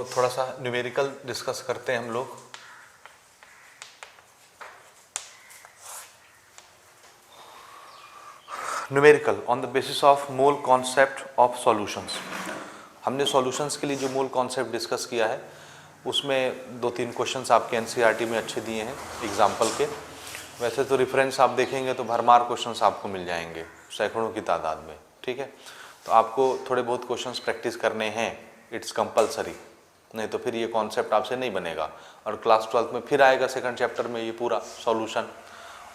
थोड़ा सा numerical discuss करते हैं हम लोग। Numerical on the basis of मूल कॉन्सेप्ट ऑफ सॉल्यूशंस। हमने सॉल्यूशंस के लिए जो मूल कॉन्सेप्ट डिस्कस किया है उसमें 2-3 क्वेश्चंस आपके एनसीईआरटी में अच्छे दिए हैं एग्जाम्पल के। वैसे तो रेफरेंस आप देखेंगे तो भरमार क्वेश्चंस आपको मिल जाएंगे सैकड़ों की तादाद में, ठीक है। तो आपको थोड़े बहुत क्वेश्चंस प्रैक्टिस करने हैं, इट्स कंपलसरी, नहीं तो फिर ये कॉन्सेप्ट आपसे नहीं बनेगा। और क्लास 12th में फिर आएगा सेकंड चैप्टर में ये पूरा सॉल्यूशन,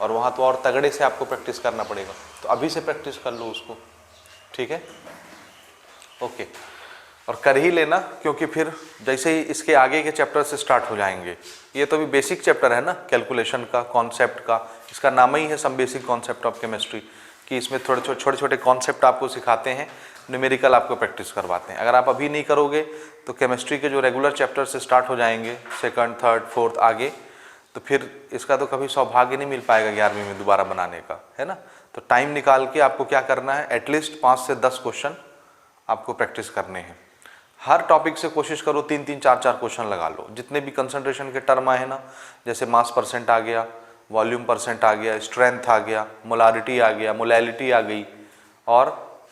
और वहाँ तो और तगड़े से आपको प्रैक्टिस करना पड़ेगा। तो अभी से प्रैक्टिस कर लो उसको, ठीक है, ओके। और कर ही लेना, क्योंकि फिर जैसे ही इसके आगे के चैप्टर से स्टार्ट हो जाएंगे, ये तो अभी बेसिक चैप्टर है ना कैलकुलेशन का, कॉन्सेप्ट का, इसका नाम ही है some basic concept of chemistry, कि इसमें थोड़े छोटे कॉन्सेप्ट आपको सिखाते हैं, न्यूमेरिकल आपको प्रैक्टिस करवाते हैं। अगर आप अभी नहीं करोगे तो केमिस्ट्री के जो रेगुलर चैप्टर से स्टार्ट हो जाएंगे, सेकंड, थर्ड, फोर्थ आगे, तो फिर इसका तो कभी सौभाग्य नहीं मिल पाएगा 11वीं में दोबारा बनाने का, है ना। तो टाइम निकाल के आपको क्या करना है, एटलीस्ट 5 से 10 क्वेश्चन आपको प्रैक्टिस करने हैं। हर टॉपिक से कोशिश करो 3-3, 4-4 क्वेश्चन लगा लो। जितने भी कंसंट्रेशन के टर्म आए ना, जैसे मास परसेंट आ गया, वॉल्यूम परसेंट आ गया, स्ट्रेंथ आ गया, मोलारिटी आ गया, मोलैलिटी आ गई, और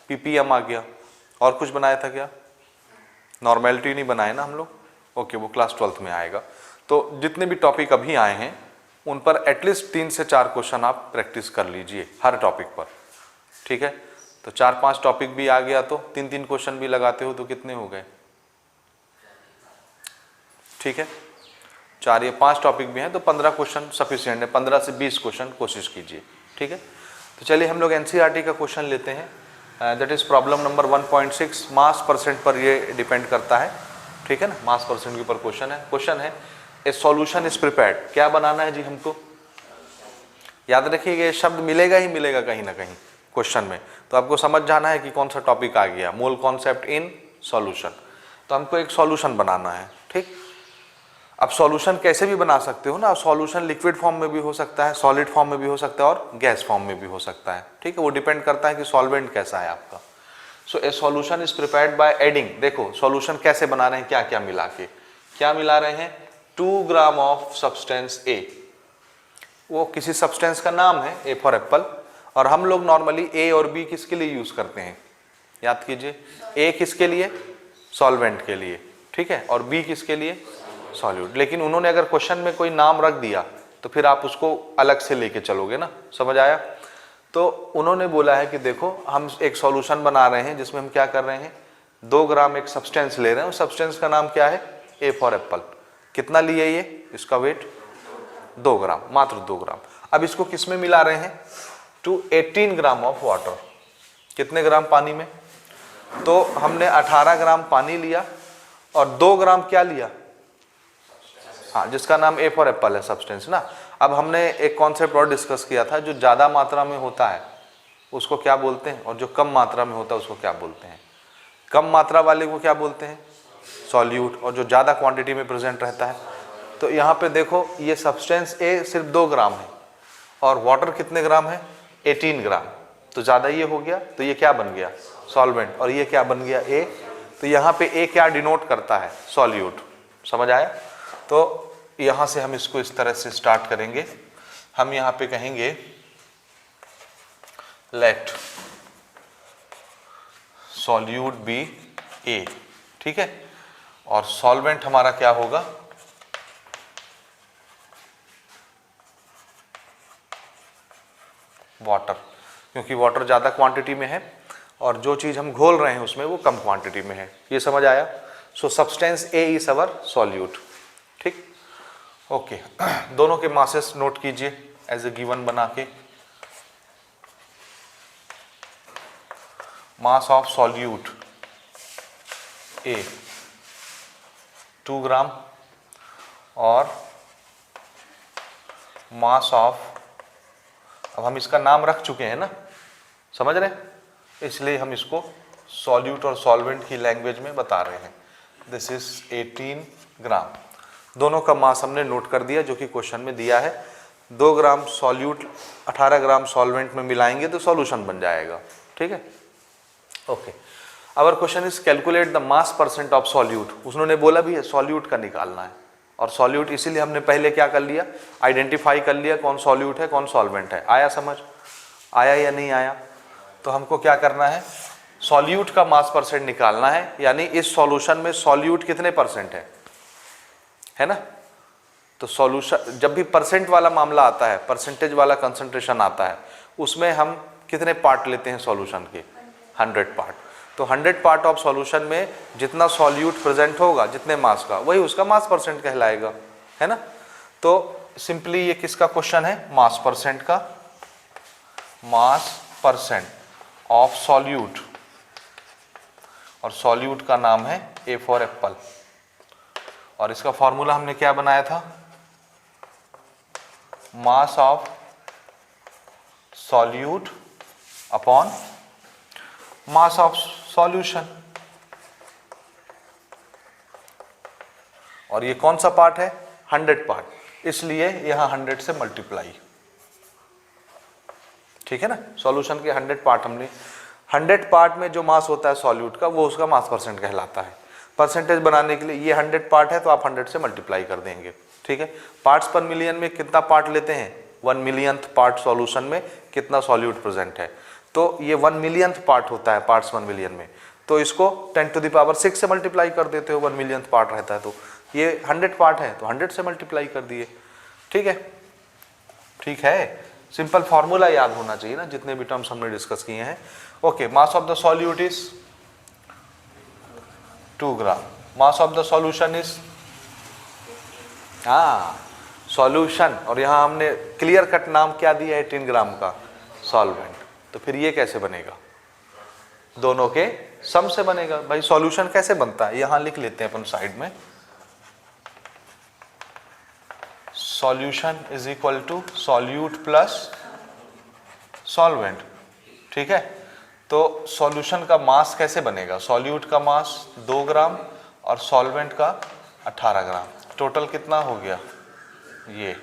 पीपीएम आ गया, और कुछ बनाया था क्या, नॉर्मेलिटी नहीं बनाए ना हम लोग, ओके, वो क्लास 12th में आएगा। तो जितने भी टॉपिक अभी आए हैं उन पर एटलीस्ट 3 से 4 क्वेश्चन आप प्रैक्टिस कर लीजिए हर टॉपिक पर, ठीक है। तो 4-5 टॉपिक भी आ गया तो 3-3 क्वेश्चन भी लगाते हो तो कितने हो गए, ठीक है। 4 या 5 टॉपिक भी हैं तो 15 क्वेश्चन सफिशिएंट है, 15 से 20 क्वेश्चन कोशिश कीजिए, ठीक है। तो चलिए हम लोग एनसीईआरटी का क्वेश्चन लेते हैं, that is problem number 1.6। Mass percent पर ये डिपेंड करता है, ठीक है ना, मास परसेंट के ऊपर क्वेश्चन है ए सॉल्यूशन इज प्रिपेयर्ड। क्या बनाना है जी हमको, याद रखिएगा ये शब्द मिलेगा ही मिलेगा कहीं ना कहीं क्वेश्चन में, तो आपको समझ जाना है कि कौन सा टॉपिक आ गया, मूल कॉन्सेप्ट इन सॉल्यूशन। तो हमको एक सॉल्यूशन बनाना है, ठीक। अब सॉल्यूशन कैसे भी बना सकते हो ना, सॉल्यूशन लिक्विड फॉर्म में भी हो सकता है, सॉलिड फॉर्म में भी हो सकता है, और गैस फॉर्म में भी हो सकता है, ठीक है। वो डिपेंड करता है कि सॉल्वेंट कैसा है आपका। So a solution is prepared by adding. देखो सॉल्यूशन कैसे बना रहे हैं, क्या क्या मिला के, क्या मिला रहे हैं, 2 ग्राम ऑफ सब्सटेंस ए, वो किसी सब्सटेंस का नाम है, ए फॉर एप्पल, और हम लोग नॉर्मली ए और बी किसके लिए यूज करते हैं, याद कीजिए, ए किसके लिए, सॉल्वेंट के लिए, ठीक है, और बी किसके लिए, सॉल्यूट। लेकिन उन्होंने अगर क्वेश्चन में कोई नाम रख दिया तो फिर आप उसको अलग से लेके चलोगे ना, समझ आया। तो उन्होंने बोला है कि देखो हम एक सॉल्यूशन बना रहे हैं जिसमें हम क्या कर रहे हैं, 2 ग्राम एक सब्सटेंस ले रहे हैं, उस सब्सटेंस का नाम क्या है, ए फॉर एप्पल। कितना लिए ये, इसका वेट 2 ग्राम, मात्र 2 ग्राम। अब इसको किस में मिला रहे हैं, टू 18 ग्राम ऑफ वाटर। कितने ग्राम पानी में, तो हमने 18 ग्राम पानी लिया और 2 ग्राम क्या लिया, हाँ, जिसका नाम ए फॉर एप्पल है सब्सटेंस ना। अब हमने एक कॉन्सेप्ट और डिस्कस किया था, जो ज़्यादा मात्रा में होता है उसको क्या बोलते हैं, और जो कम मात्रा में होता है उसको क्या बोलते हैं। कम मात्रा वाले को क्या बोलते हैं, सॉल्यूट, और जो ज़्यादा क्वांटिटी में प्रेजेंट रहता है। तो यहाँ पे देखो ये सब्सटेंस ए सिर्फ 2 ग्राम है और वाटर कितने ग्राम है, 18 ग्राम, तो ज़्यादा ये हो गया, तो ये क्या बन गया, सॉल्वेंट, और ये क्या बन गया, ए। तो यहाँ पे ए क्या डिनोट करता है, सॉल्यूट, समझ आया। तो यहाँ से हम इसको इस तरह से स्टार्ट करेंगे, हम यहाँ पे कहेंगे लेट सॉल्यूट बी ए, ठीक है, और सॉल्वेंट हमारा क्या होगा, वाटर, क्योंकि वाटर ज़्यादा क्वांटिटी में है और जो चीज़ हम घोल रहे हैं उसमें वो कम क्वांटिटी में है, ये समझ आया। So substance A is our solute, ठीक, ओके। दोनों के मासेस नोट कीजिए एज ए गिवन बना के, मास ऑफ सॉल्यूट ए 2 ग्राम और मास ऑफ, अब हम इसका नाम रख चुके हैं ना, समझ रहे हैं, इसलिए हम इसको सॉल्यूट और सॉल्वेंट की लैंग्वेज में बता रहे हैं। दिस इज 18 ग्राम। दोनों का मास हमने नोट कर दिया जो कि क्वेश्चन में दिया है। 2 ग्राम सॉल्यूट 18 ग्राम सॉल्वेंट में मिलाएंगे तो सॉल्यूशन बन जाएगा, ठीक है, okay. Our question is calculate the mass percent of solute. उन्होंने बोला भी है सॉल्यूट का निकालना है, और सॉल्यूट इसीलिए हमने पहले क्या कर लिया, आइडेंटिफाई कर लिया कौन सॉल्यूट है कौन सॉल्वेंट है। आया समझ, आया या नहीं आया? तो हमको क्या करना है, सॉल्यूट का मास परसेंट निकालना है, यानी इस सॉल्यूशन में सॉल्यूट कितने परसेंट है ना। तो सॉल्यूशन जब भी परसेंट वाला मामला आता है, परसेंटेज वाला कंसंट्रेशन आता है, उसमें हम कितने पार्ट लेते हैं सॉल्यूशन के, 100 पार्ट। तो 100 पार्ट ऑफ सॉल्यूशन में जितना सॉल्यूट प्रेजेंट होगा जितने मास का, वही उसका मास परसेंट कहलाएगा, है ना। तो सिंपली ये किसका क्वेश्चन है, मास परसेंट का, मास परसेंट ऑफ सॉल्यूट, और सॉल्यूट का नाम है ए फॉर एप्पल। और इसका फॉर्मूला हमने क्या बनाया था, mass of solute upon mass of solution. और ये कौन सा पार्ट है, 100 पार्ट, इसलिए यहां 100 से मल्टीप्लाई, ठीक है ना। सॉल्यूशन के 100 पार्ट, हमने 100 पार्ट में जो मास होता है सॉल्यूट का, वो उसका मास परसेंट कहलाता है। परसेंटेज बनाने के लिए ये 100 पार्ट है तो आप 100 से मल्टीप्लाई कर देंगे, ठीक है। पार्ट्स पर मिलियन में कितना पार्ट लेते हैं, 1 मिलियंथ पार्ट सॉल्यूशन में कितना सॉल्यूट प्रेजेंट है, तो ये 1 मिलियंथ पार्ट होता है पार्ट्स 1 मिलियन में, तो इसको 10⁶ से मल्टीप्लाई कर देते हो, 1 मिलियंथ पार्ट रहता है, तो ये 100 पार्ट है तो 100 से मल्टीप्लाई कर दिए, ठीक है। ठीक है, सिंपल फॉर्मूला याद होना चाहिए ना, जितने भी टर्म्स हमने डिस्कस किए हैं। Okay, mass of the solute is 2 gram, mass of the solution is, solution, और यहां हमने क्लियर कट नाम क्या दिया है, 3 ग्राम का सॉल्वेंट। तो फिर ये कैसे बनेगा, दोनों के सम से बनेगा। भाई सॉल्यूशन कैसे बनता है, यहां लिख लेते हैं अपन साइड में, solution is equal to solute plus solvent, ठीक है। तो सॉल्यूशन का मास कैसे बनेगा, सॉल्यूट का मास 2 ग्राम और सॉल्वेंट का 18 ग्राम, टोटल कितना हो गया, ये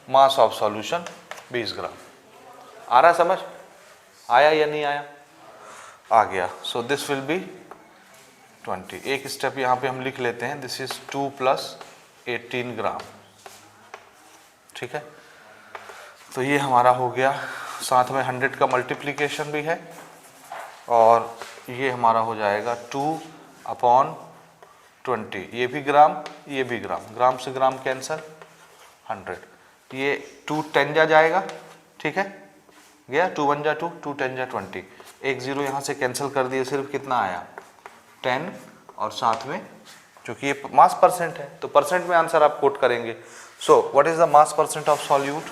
मास ऑफ सॉल्यूशन 20 ग्राम। आ रहा समझ, आया या नहीं आया, आ गया। So this will be 20। एक स्टेप यहाँ पे हम लिख लेते हैं, दिस इज 2 + 18 ग्राम, ठीक है। तो ये हमारा हो गया, साथ में 100 का मल्टीप्लिकेशन भी है, और ये हमारा हो जाएगा 2/20, ये भी ग्राम ये भी ग्राम, ग्राम से ग्राम कैंसल, 100, ये 2 10 जा जाएगा, ठीक है, गया 2 1 जा 2, 2 10 जा 20, एक 0 यहाँ से कैंसिल कर दिए, सिर्फ कितना आया 10, और साथ में चूंकि ये मास परसेंट है तो परसेंट में आंसर आप कोट करेंगे। So what is the mass percent of solute,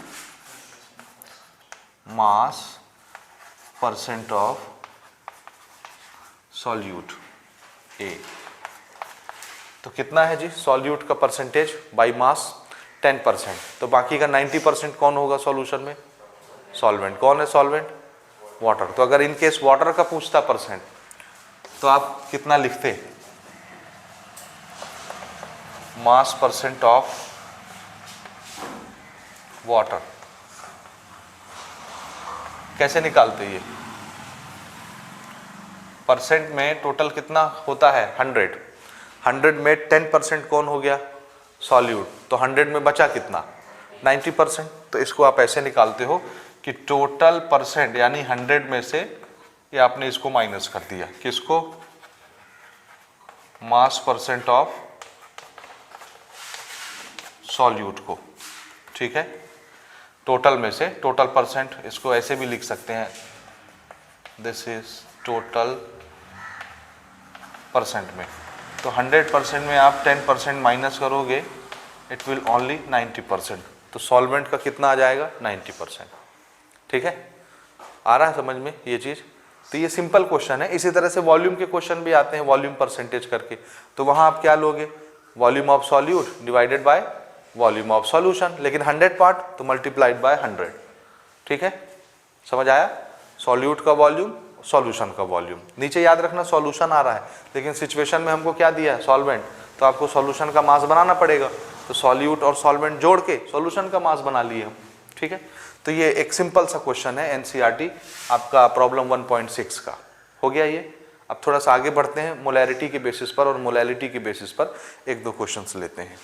mass percent of solute A, तो कितना है जी सॉल्यूट का परसेंटेज बाई मास, 10%, तो बाकी का 90% कौन होगा सॉल्यूशन में, सॉल्वेंट। कौन है सॉल्वेंट, वाटर। तो अगर इन केस वाटर का पूछता परसेंट तो आप कितना लिखते, मास परसेंट ऑफ वाटर। कैसे निकालते ये, परसेंट में टोटल कितना होता है 100, 100 में 10% कौन हो गया सॉल्यूट, तो 100 में बचा कितना 90%। तो इसको आप ऐसे निकालते हो कि टोटल परसेंट यानी 100 में से ये आपने इसको माइनस कर दिया, किसको, मास परसेंट ऑफ सॉल्यूट को, ठीक है। टोटल में से टोटल परसेंट, इसको ऐसे भी लिख सकते हैं, दिस इज टोटल परसेंट में, तो 100% में आप 10% माइनस करोगे, इट विल ओनली 90%, तो सॉल्वेंट का कितना आ जाएगा 90%, ठीक है। आ रहा है समझ में ये चीज़। तो ये सिंपल क्वेश्चन है। इसी तरह से वॉल्यूम के क्वेश्चन भी आते हैं, वॉल्यूम परसेंटेज करके, तो वहाँ आप क्या लोगे, volume of solute divided by volume of solution, लेकिन 100 पार्ट तो मल्टीप्लाइड बाय 100, ठीक है। समझ आया, सॉल्यूट का वॉल्यूम सॉल्यूशन का वॉल्यूम। नीचे याद रखना सॉल्यूशन आ रहा है, लेकिन सिचुएशन में हमको क्या दिया है सॉल्वेंट, तो आपको सॉल्यूशन का मास बनाना पड़ेगा, तो सॉल्यूट और सॉल्वेंट जोड़ के सॉल्यूशन का मास बना लिए हम, ठीक है, तो ये एक सिंपल सा क्वेश्चन है एनसीईआरटी आपका प्रॉब्लम 1.6 का हो गया ये। अब थोड़ा सा आगे बढ़ते हैं, मोलैरिटी के बेसिस पर और मोलैलिटी के बेसिस पर एक दो क्वेश्चंस लेते हैं।